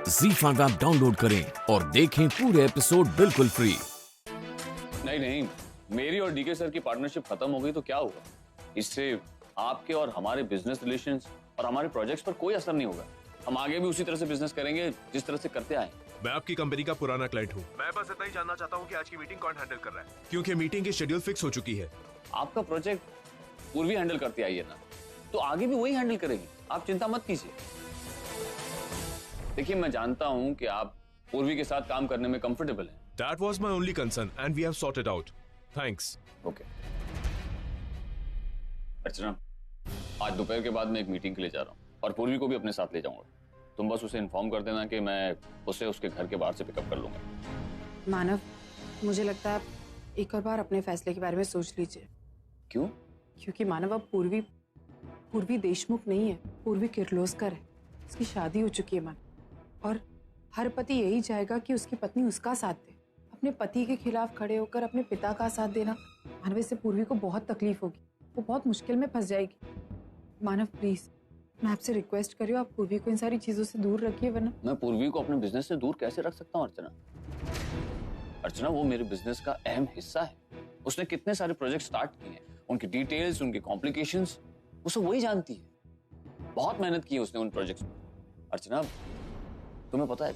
ZEE5 app download करें और देखें पूरे एपिसोड बिल्कुल फ्री। नहीं नहीं, मेरी और डीके सर की पार्टनरशिप खत्म हो गई तो क्या हुआ? इससे आपके और हमारे बिजनेस रिलेशंस और हमारे प्रोजेक्ट्स पर कोई असर नहीं होगा। हम आगे भी उसी तरह से बिजनेस करेंगे जिस तरह से करते आए। मैं आपकी कंपनी का पुराना क्लाइंट हूँ। मैं बस इतना ही जानना चाहता हूँ कि आज की मीटिंग कौन हैंडल कर रहा है, क्योंकि मीटिंग की शेड्यूल फिक्स हो चुकी है। आपका प्रोजेक्ट पूर्वी हैंडल करती आई है ना, तो आगे भी वही हैंडल करेगी। आप चिंता मत कीजिए। देखिए, मैं जानता हूँ कि आप पूर्वी के साथ काम करने में कंफर्टेबल हैं। That was my only concern and we have sorted out. Thanks. Okay. Archana, आज दोपहर के बाद मैं एक मीटिंग के लिए जा रहा हूँ और पूर्वी को भी अपने साथ ले जाऊंगा। तुम बस उसे इन्फॉर्म कर देना कि मैं उसे उसके घर के बाहर से पिकअप कर लूंगा। मानव, मुझे लगता है आप एक और बार अपने फैसले के बारे में सोच लीजिए। क्यों? क्योंकि मानव, अब पूर्वी देशमुख नहीं है, पूर्वी किर्लोस्कर है। उसकी शादी हो चुकी है मानव, और हर पति यही चाहेगा कि उसकी पत्नी उसका साथ दे। अपने पति के खिलाफ खड़े होकर अपने पिता का साथ देना, मानव, इससे पूर्वी को बहुत तकलीफ होगी। वो बहुत मुश्किल में फंस जाएगी। मानव प्लीज, मैं आपसे रिक्वेस्ट कर रही हूँ, आप पूर्वी को इन सारी चीजों से दूर रखिए, वरना। मैं पूर्वी को अपने बिजनेस से दूर कैसे रख सकता हूँ अर्चना? अर्चना, वो मेरे बिजनेस का अहम हिस्सा है। उसने कितने सारे प्रोजेक्ट स्टार्ट किए हैं, उनकी डिटेल्स, उनके कॉम्प्लिकेशंस, वो सब वही जानती है। बहुत मेहनत की है उसने उन प्रोजेक्ट्स में। अर्चना, तुम्हें पता है,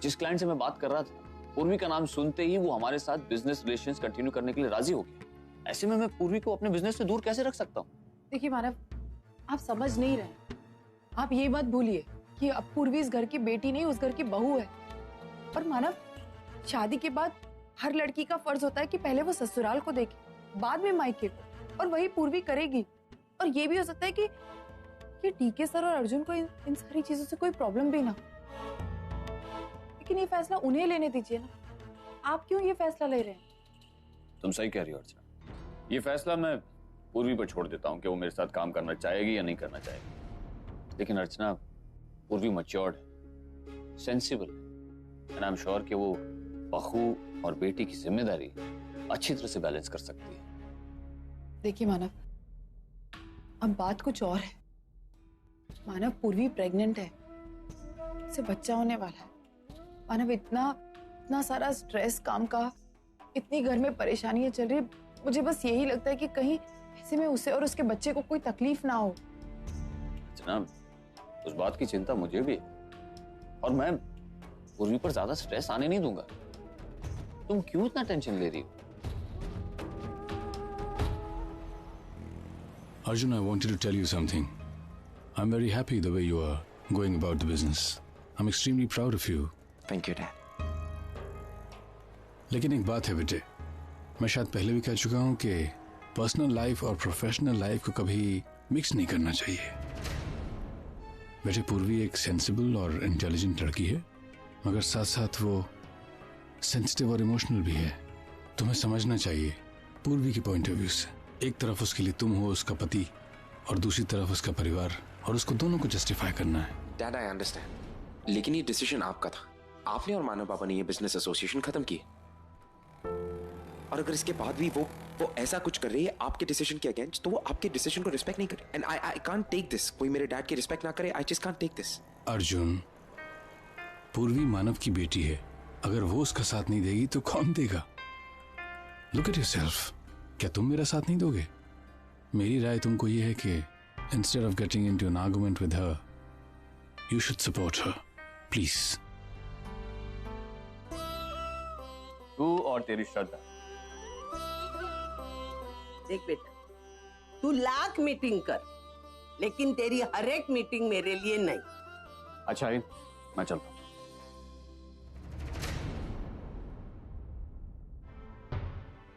जिस क्लाइंट से मैं बात कर रहा था, पूर्वी का नाम सुनते ही वो हमारे साथ बिजनेस रिलेशंस कंटिन्यू करने के लिए राजी हो गई। ऐसे में मैं पूर्वी को अपने बिजनेस से दूर कैसे रख सकता हूँ? देखिए मानव, आप समझ नहीं रहे। आप ये मत भूलिए कि अब पूर्वी इस घर की बेटी नहीं, उस घर की बहू है। और मानव, शादी के बाद हर लड़की का फर्ज होता है कि पहले वो ससुराल को देखे, बाद में मायके को, और वही पूर्वी करेगी। और ये भी हो सकता है कि डीके सर और अर्जुन को इन सारी चीजों से कोई प्रॉब्लम भी ना हो। लेकिन ये फैसला उन्हें लेने दीजिए ना। आप क्यों ये फैसला ले रहे हैं? तुम सही कह रही हो अर्चना। ये फैसला मैं पूर्वी पर छोड़ देता हूँ कि वो मेरे साथ काम करना चाहेगी या नहीं करना चाहेगी। लेकिन अर्चना, पूर्वी मैच्योर्ड है, सेंसिबल है, एंड आई एम श्योर कि वो बहू और बेटी की जिम्मेदारी अच्छी तरह से बैलेंस कर सकती है। देखिए मानव, अब बात कुछ और है। मानव, पूर्वी प्रेग्नेंट है, उसे बच्चा होने वाला है। मानव, इतना सारा स्ट्रेस काम का, इतनी घर में परेशानियां चल रही, मुझे बस यही लगता है कि कहीं ऐसे में उसे और उसके बच्चे को कोई तकलीफ ना हो। जनाब, उस बात की चिंता मुझे भी है, और मैं पूर्वी पर ज्यादा स्ट्रेस आने नहीं दूंगा। तुम क्यों इतना टेंशन ले रही हो? Arjun, I wanted to tell you something. I'm very happy the way you are going about the business. I'm extremely proud of you. Thank you, Dad. लेकिन एक बात है बेटे, मैं शायद पहले भी कह चुका हूं कि पर्सनल लाइफ और प्रोफेशनल लाइफ को कभी मिक्स नहीं करना चाहिए। बेटे, पूर्वी एक सेंसिबल और इंटेलिजेंट लड़की है, मगर साथ साथ वो सेंसिटिव और इमोशनल भी है। तुम्हें समझना चाहिए पूर्वी के पॉइंट ऑफ व्यू से। एक तरफ उसके लिए तुम हो, उसका पति, और दूसरी तरफ उसका परिवार, और उसको दोनों को जस्टिफाई करना है। Dad, I understand. लेकिन ये डिसीजन आपका था। आपने और मानव पापा ने ये बिजनेस एसोसिएशन खत्म की, और अगर इसके बाद भी वो ऐसा कुछ कर रही है आपके डिसीजन के अगेंस्ट, तो वो आपके डिसीजन को रिस्पेक्ट नहीं करे। And I can't take this. कोई मेरे डैड की रिस्पेक्ट ना करे, I just can't take this. Arjun, Purvi Manav की बेटी है, अगर वो उसका साथ नहीं देगी तो कौन देगा? Look at yourself. क्या तुम मेरा साथ नहीं दोगे? मेरी राय तुमको ये है कि instead of getting into an argument with her, you should support her, please. तू और तेरी श्रद्धा। देख बेटा, तू लाख मीटिंग कर, लेकिन तेरी हर एक मीटिंग मेरे लिए नहीं। अच्छा ही, मैं चलता हूँ।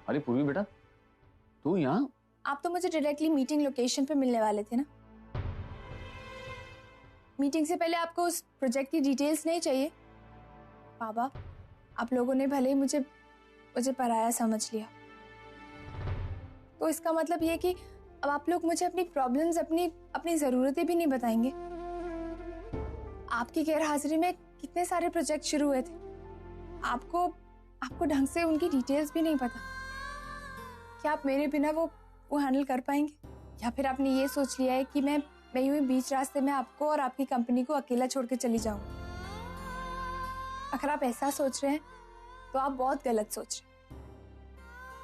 अरे पूर्वी बेटा, तू यहाँ? आप तो मुझे डायरेक्टली मीटिंग लोकेशन पे मिलने वाले थे ना। मीटिंग से पहले आपको उस प्रोजेक्ट की डिटेल्स नहीं चाहिए? बाबा, आप लोगों ने भले ही मुझे पराया समझ लिया, तो इसका मतलब ये कि अब आप लोग मुझे अपनी प्रॉब्लम्स, अपनी ज़रूरतें भी नहीं बताएंगे। आपकी गैर हाजिरी में कितने सारे प्रोजेक्ट शुरू हुए थे, आपको ढंग से उनकी डिटेल्स भी नहीं पता। क्या आप मेरे बिना वो हैंडल कर पाएंगे? या फिर आपने ये सोच लिया है कि मैं यूं ही बीच रास्ते में आपको और आपकी कंपनी को अकेला छोड़ के चली जाऊं? अगर आप ऐसा सोच रहे हैं तो आप बहुत गलत सोच रहे हैं।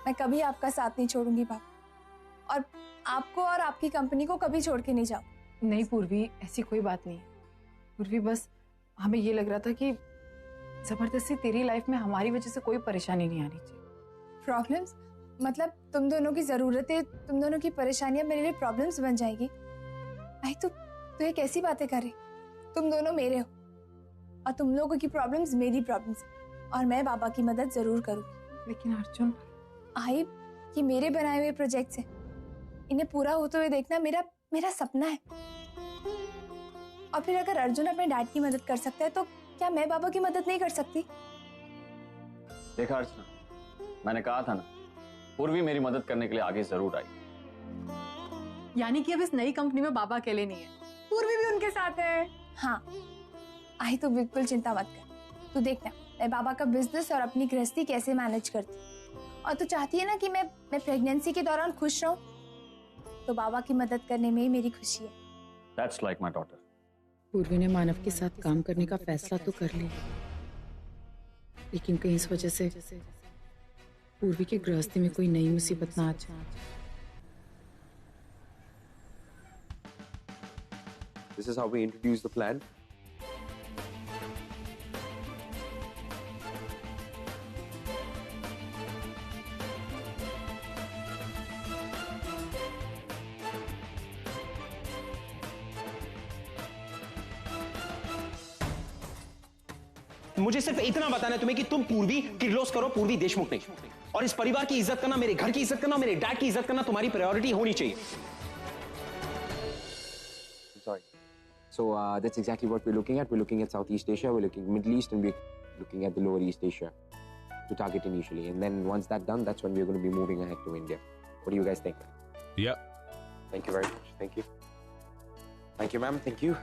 मैं कभी आपका साथ नहीं छोड़ूंगी पापा, और आपको और आपकी कंपनी को कभी छोड़ के नहीं जाऊँ। नहीं पूर्वी, ऐसी कोई बात नहीं है। पूर्वी बस हमें ये लग रहा था कि जबरदस्ती तेरी लाइफ में हमारी वजह से कोई परेशानी नहीं आनी चाहिए। प्रॉब्लम्स? मतलब तुम दोनों की जरूरतें, तुम दोनों की परेशानियां मेरे लिए प्रॉब्लम्स बन जाएगी? भाई तू ये कैसी बातें कर रही? तुम दोनों मेरे हो और तुम लोगों की प्रॉब्लम्स मेरी प्रॉब्लम्स है, और मैं बाबा की मदद जरूर करूंगी। लेकिन अर्जुन, आई, ये मेरे बनाए हुए प्रोजेक्ट्स हैं, इन्हें पूरा होते हुए देखना मेरा सपना है। और फिर अगर अर्जुन अपने डैड की मदद कर सकता है तो क्या मैं बाबा की मदद नहीं कर सकती? देखा अर्चना, मैंने कहा था ना, पूर्वी मेरी मदद करने के लिए आगे जरूर आई। यानी कि अब इस नई कंपनी में बाबा अकेले नहीं है, पूर्वी भी उनके साथ है। हाँ आई, तो बिल्कुल चिंता मत कर। तू देखना मैं बाबा का बिजनेस और अपनी गृहस्थी कैसे मैनेज करती। और तू चाहती है ना कि मैं प्रेगनेंसी के दौरान खुश रहूं, तो बाबा की मदद करने में ही मेरी खुशी है। That's like my daughter. पूर्वी ने मानव के साथ काम करने का फैसला तो कर लिया, लेकिन कहीं इस वजह से पूर्वी की गृहस्थी में कोई नई मुसीबत ना आ जाए। This is how we introduce the plan. मुझे सिर्फ इतना बताना है तुम्हें कि तुम पूर्वी किर्लोस्कर हो, पूर्वी देशमुख नहीं। और इस परिवार की इज्जत करना, मेरे घर की इज्जत करना, मेरे डैड की इज्जत करना तुम्हारी प्रायोरिटी होनी चाहिए। Sorry. So that's exactly what we're looking at. We're looking at Southeast Asia, we're looking Middle East, and we're looking at the Lower East Asia to target initially. And then once that's done, that's when we're going to be moving ahead to India. What do you guys think? Yeah. Thank you very much. Thank you. Thank you, ma'am. Thank you.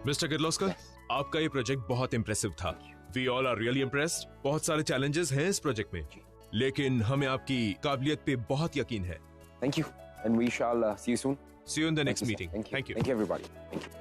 Mister Kirloskar, आपका ये project बहुत impressive था। We all are really impressed. बहुत सारे challenges हैं इस project में, लेकिन हमें आपकी काबिलियत पे बहुत यकीन है। Thank you. And we shall see you soon. See you in the next Thank you, meeting. sir. Thank you. Thank you. Thank you, everybody. Thank you.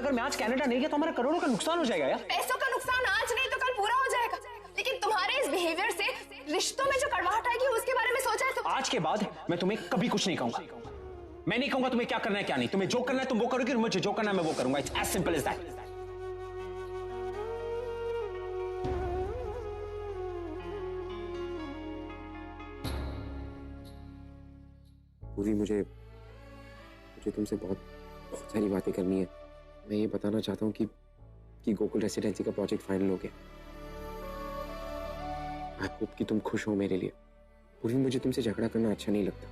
अगर मैं आज कनाडा नहीं गया तो हमारा करोड़ों का नुकसान हो जाएगा यार। पैसों का नुकसान आज नहीं तो कल पूरा हो जाएगा, लेकिन तुम्हारे इस बिहेवियर से रिश्तों में जो कड़वाहट आएगी उसके बारे में सोचा है तो? आज के बाद मैं तुम्हें कभी कुछ नहीं कहूंगा। मैं नहीं कहूंगा तुम्हें क्या करना है क्या नहीं। तुम्हें जो करना है तुम वो करोगे, और मुझे जो करना है मैं वो करूंगा। It's as simple as that. पूरी मुझे तुमसे बहुत सारी बातें करनी है। मैं ये बताना चाहता हूँ कि गोकुल रेसिडेंसी का प्रोजेक्ट फाइनल हो गया। आई होप कि तुम खुश हो मेरे लिए। पूरी मुझे तुमसे झगड़ा करना अच्छा नहीं लगता।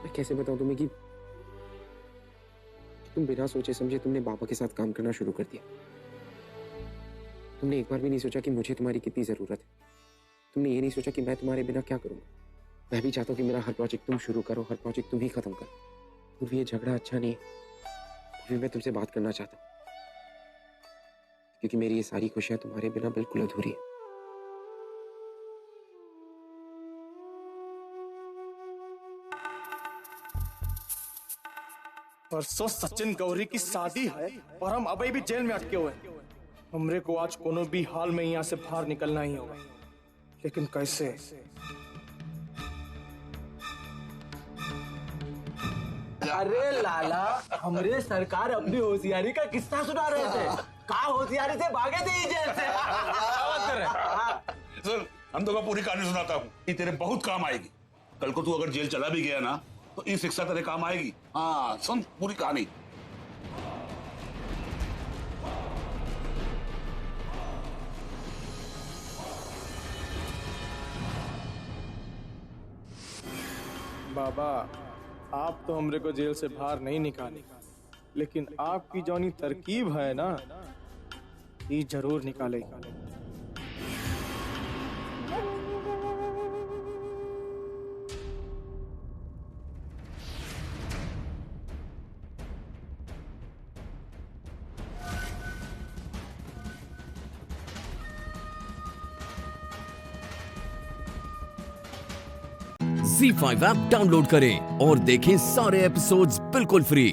मैं कैसे बताऊं तुम्हें कि तुम बिना सोचे समझे तुमने बाबा के साथ काम करना शुरू कर दिया। तुमने एक बार भी नहीं सोचा कि मुझे तुम्हारी कितनी जरूरत है। तुमने ये नहीं सोचा कि मैं तुम्हारे बिना क्या करूंगा। मैं भी चाहता हूँ कि मेरा हर प्रोजेक्ट तुम शुरू करो, हर प्रोजेक्ट तुम ही खत्म करो। पूरी ये झगड़ा अच्छा नहीं है। पूरी मैं तुमसे बात करना चाहता हूँ, क्योंकि मेरी ये सारी खुशियां तुम्हारे बिना बिल्कुल अधूरी है। परसों सचिन गौरी की शादी है और हम अभी भी जेल में अटके हुए हैं। हमरे को आज कोनो भी हाल में यहाँ से बाहर निकलना ही होगा, लेकिन कैसे? अरे लाला, हमरे सरकार अपनी होशियारी का किस्सा सुना रहे थे। कहा होशियारी से भागे थे जेल से। सुन, हम तो पूरी कहानी सुनाता हूँ, ये तेरे बहुत काम आएगी। कल को तू अगर जेल चला भी गया ना तो ये शिक्षा तेरे काम आएगी। हाँ, सुन पूरी कहानी। बाबा, आप तो हमरे को जेल से बाहर नहीं निकाले, लेकिन आपकी जौनी तरकीब है ना, ये जरूर निकालेगी। ZEE5 ऐप डाउनलोड करें और देखें सारे एपिसोड्स बिल्कुल फ्री।